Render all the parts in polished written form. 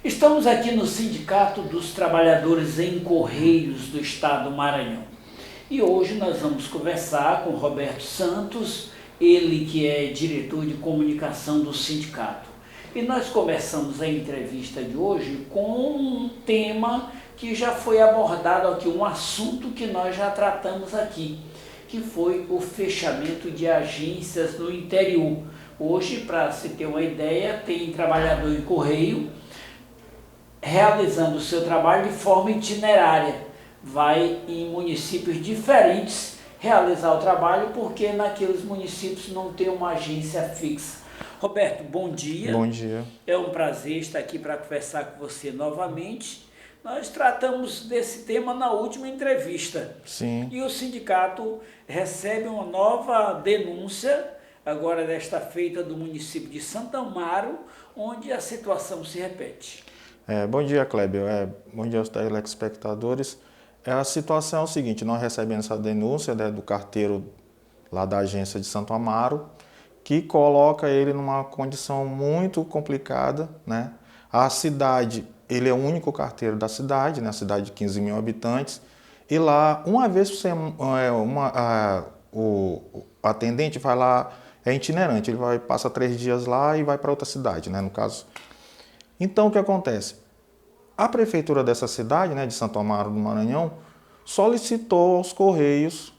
Estamos aqui no Sindicato dos Trabalhadores em Correios do Estado do Maranhão. E hoje nós vamos conversar com Roberto Santos, ele que é diretor de comunicação do sindicato. E nós começamos a entrevista de hoje com um tema que já foi abordado aqui, um assunto que nós já tratamos aqui, que foi o fechamento de agências no interior. Hoje, para se ter uma ideia, tem trabalhador em correio realizando o seu trabalho de forma itinerária. Vai em municípios diferentes realizar o trabalho, porque naqueles municípios não tem uma agência fixa. Roberto, bom dia. Bom dia. É um prazer estar aqui para conversar com você novamente. Nós tratamos desse tema na última entrevista. Sim. E o sindicato recebe uma nova denúncia, agora desta feita do município de Santo Amaro, onde a situação se repete. Bom dia, Kleber. Bom dia aos telespectadores. A situação é o seguinte, nós recebemos essa denúncia, né, do carteiro lá da agência de Santo Amaro, que coloca ele numa condição muito complicada, né? A cidade, ele é o único carteiro da cidade, né? A cidade de 15 mil habitantes, e lá, uma vez por semana, o atendente vai lá, é itinerante, ele passa 3 dias lá e vai para outra cidade, né, no caso. Então, o que acontece? A prefeitura dessa cidade, né, de Santo Amaro do Maranhão, solicitou aos Correios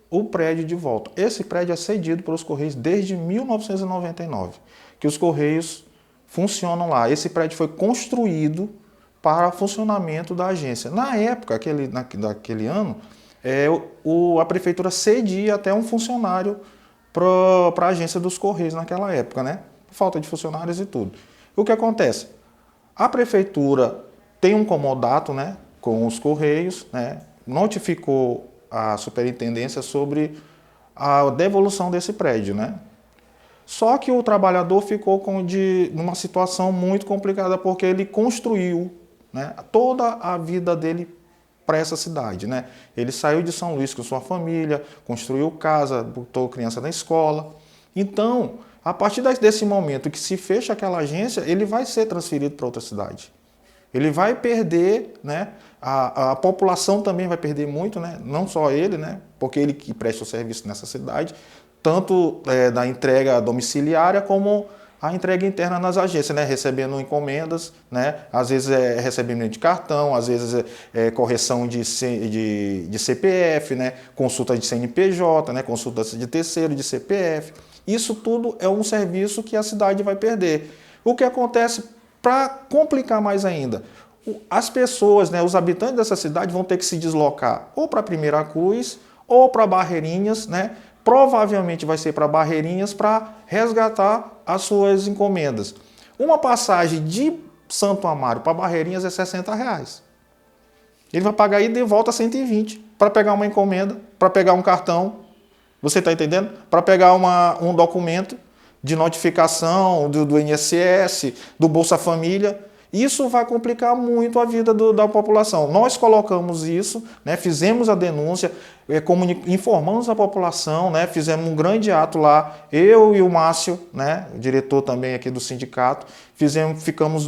o prédio de volta. Esse prédio é cedido pelos Correios desde 1999, que os Correios funcionam lá. Esse prédio foi construído para funcionamento da agência. Na época, daquele ano, a prefeitura cedia até um funcionário para a agência dos Correios naquela época, né? Falta de funcionários e tudo. O que acontece? A prefeitura tem um comodato, né, com os Correios, né, notificou a superintendência sobre a devolução desse prédio, né? Só que o trabalhador ficou numa situação muito complicada, porque ele construiu, né, toda a vida dele para essa cidade, né? Ele saiu de São Luís com sua família, construiu casa, botou criança na escola. Então, a partir desse momento que se fecha aquela agência, ele vai ser transferido para outra cidade. Ele vai perder, né? A população também vai perder muito, né? Não só ele, né? Porque ele que presta o serviço nessa cidade, tanto da entrega domiciliária como a entrega interna nas agências, né? Recebendo encomendas, né? Às vezes recebimento de cartão, às vezes correção de CPF, né? Consulta de CNPJ, né? Consulta de terceiro, de CPF. Isso tudo é um serviço que a cidade vai perder. O que acontece, para complicar mais ainda, as pessoas, né, os habitantes dessa cidade vão ter que se deslocar ou para Primeira Cruz ou para Barreirinhas, né? Provavelmente vai ser para Barreirinhas para resgatar as suas encomendas. Uma passagem de Santo Amaro para Barreirinhas é R$60. Ele vai pagar ida e volta 120 para pegar uma encomenda, para pegar um cartão. Você está entendendo? Para pegar um documento de notificação do INSS, do Bolsa Família. Isso vai complicar muito a vida da população. Nós colocamos isso, né, fizemos a denúncia, informamos a população, né, fizemos um grande ato lá, eu e o Márcio, né, o diretor também aqui do sindicato, ficamos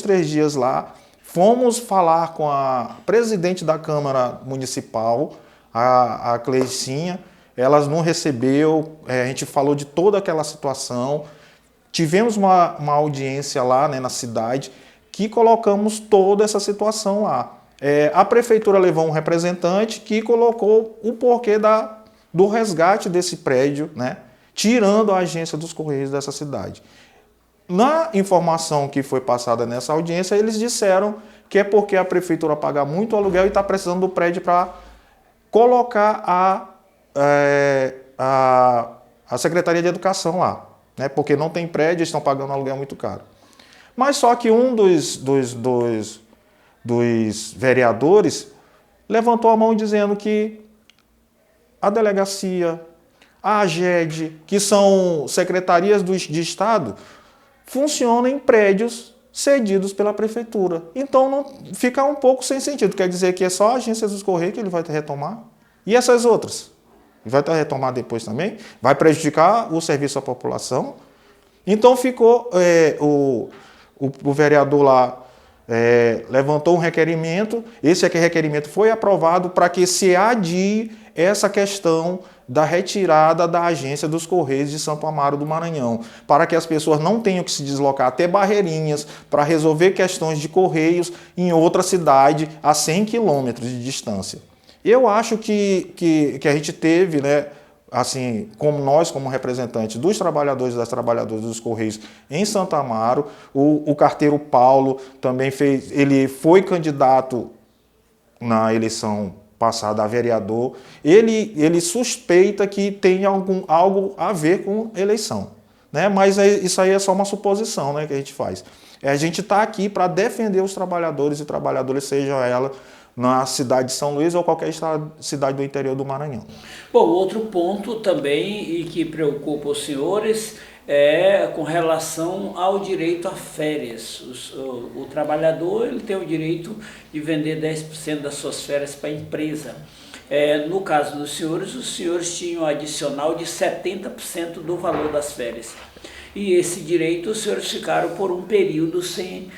3 dias lá, fomos falar com a presidente da Câmara Municipal, a Cleicinha. Elas não recebeu, a gente falou de toda aquela situação, tivemos uma audiência lá, né, na cidade, que colocamos toda essa situação lá. A prefeitura levou um representante que colocou o porquê do resgate desse prédio, né, tirando a agência dos Correios dessa cidade. Na informação que foi passada nessa audiência, eles disseram que é porque a prefeitura paga muito aluguel e está precisando do prédio para colocar a Secretaria de Educação lá, né? Porque não tem prédio, eles estão pagando um aluguel muito caro. Mas só que um dos vereadores levantou a mão dizendo que a delegacia, a AGED, que são secretarias de Estado, funcionam em prédios cedidos pela prefeitura. Então não fica um pouco sem sentido. Quer dizer que é só a agência dos Correios que ele vai retomar? E essas outras? Vai retomar depois também? Vai prejudicar o serviço à população? Então ficou o vereador lá levantou um requerimento, esse requerimento foi aprovado para que se adie essa questão da retirada da agência dos Correios de Santo Amaro do Maranhão, para que as pessoas não tenham que se deslocar até Barreirinhas para resolver questões de Correios em outra cidade a 100 quilômetros de distância. Eu acho que a gente teve, né, assim, como nós, como representantes dos trabalhadores e das trabalhadoras dos Correios em Santo Amaro, o carteiro Paulo também ele foi candidato na eleição passada a vereador, ele suspeita que tem algo a ver com eleição, né? Mas isso aí é só uma suposição, né, que a gente faz. A gente está aqui para defender os trabalhadores e trabalhadoras, seja ela na cidade de São Luís ou qualquer cidade do interior do Maranhão. Bom, outro ponto também e que preocupa os senhores é com relação ao direito a férias. O trabalhador ele tem o direito de vender 10% das suas férias para a empresa. No caso dos senhores, os senhores tinham um adicional de 70% do valor das férias. E esse direito os senhores ficaram por um período sem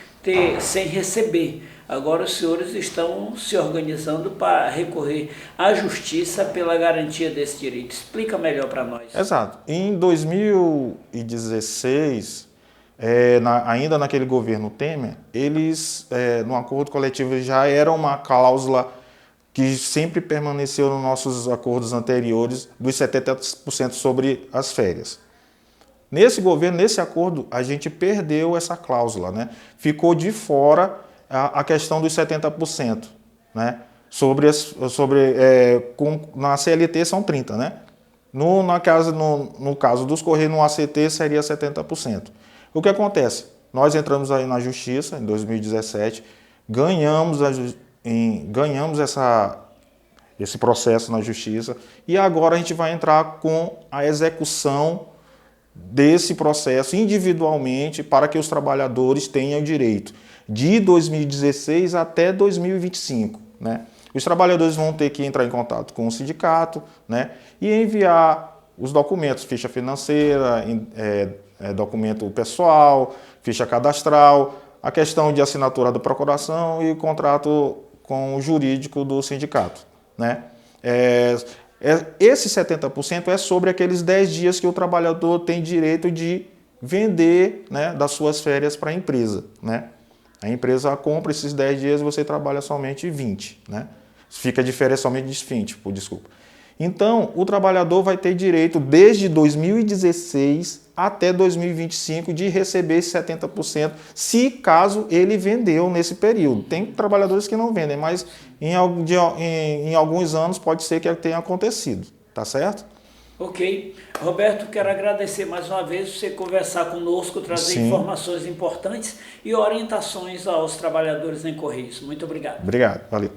receber. Agora os senhores estão se organizando para recorrer à justiça pela garantia desse direito. Explica melhor para nós. Exato. Em 2016, ainda naquele governo Temer, eles, no acordo coletivo, já era uma cláusula que sempre permaneceu nos nossos acordos anteriores dos 70% sobre as férias. Nesse governo, nesse acordo, a gente perdeu essa cláusula, né? Ficou de fora a questão dos 70%, né? Na CLT são 30%, né? No caso dos Correios, no ACT seria 70%. O que acontece? Nós entramos aí na Justiça em 2017, ganhamos esse processo na Justiça e agora a gente vai entrar com a execução desse processo individualmente para que os trabalhadores tenham direito de 2016 até 2025, né? Os trabalhadores vão ter que entrar em contato com o sindicato, né, e enviar os documentos, ficha financeira, documento pessoal, ficha cadastral, a questão de assinatura da procuração e contrato com o jurídico do sindicato, né? Esse 70% é sobre aqueles 10 dias que o trabalhador tem direito de vender, né, das suas férias para a empresa, né? A empresa compra esses 10 dias e você trabalha somente 20, né? Fica de férias somente de 20, desculpa. Então, o trabalhador vai ter direito desde 2016 até 2025 de receber esse 70%, se caso ele vendeu nesse período. Tem trabalhadores que não vendem, mas em alguns anos pode ser que tenha acontecido, tá certo? Ok. Roberto, quero agradecer mais uma vez você conversar conosco, trazer Sim. informações importantes e orientações aos trabalhadores em Correios. Muito obrigado. Obrigado, valeu.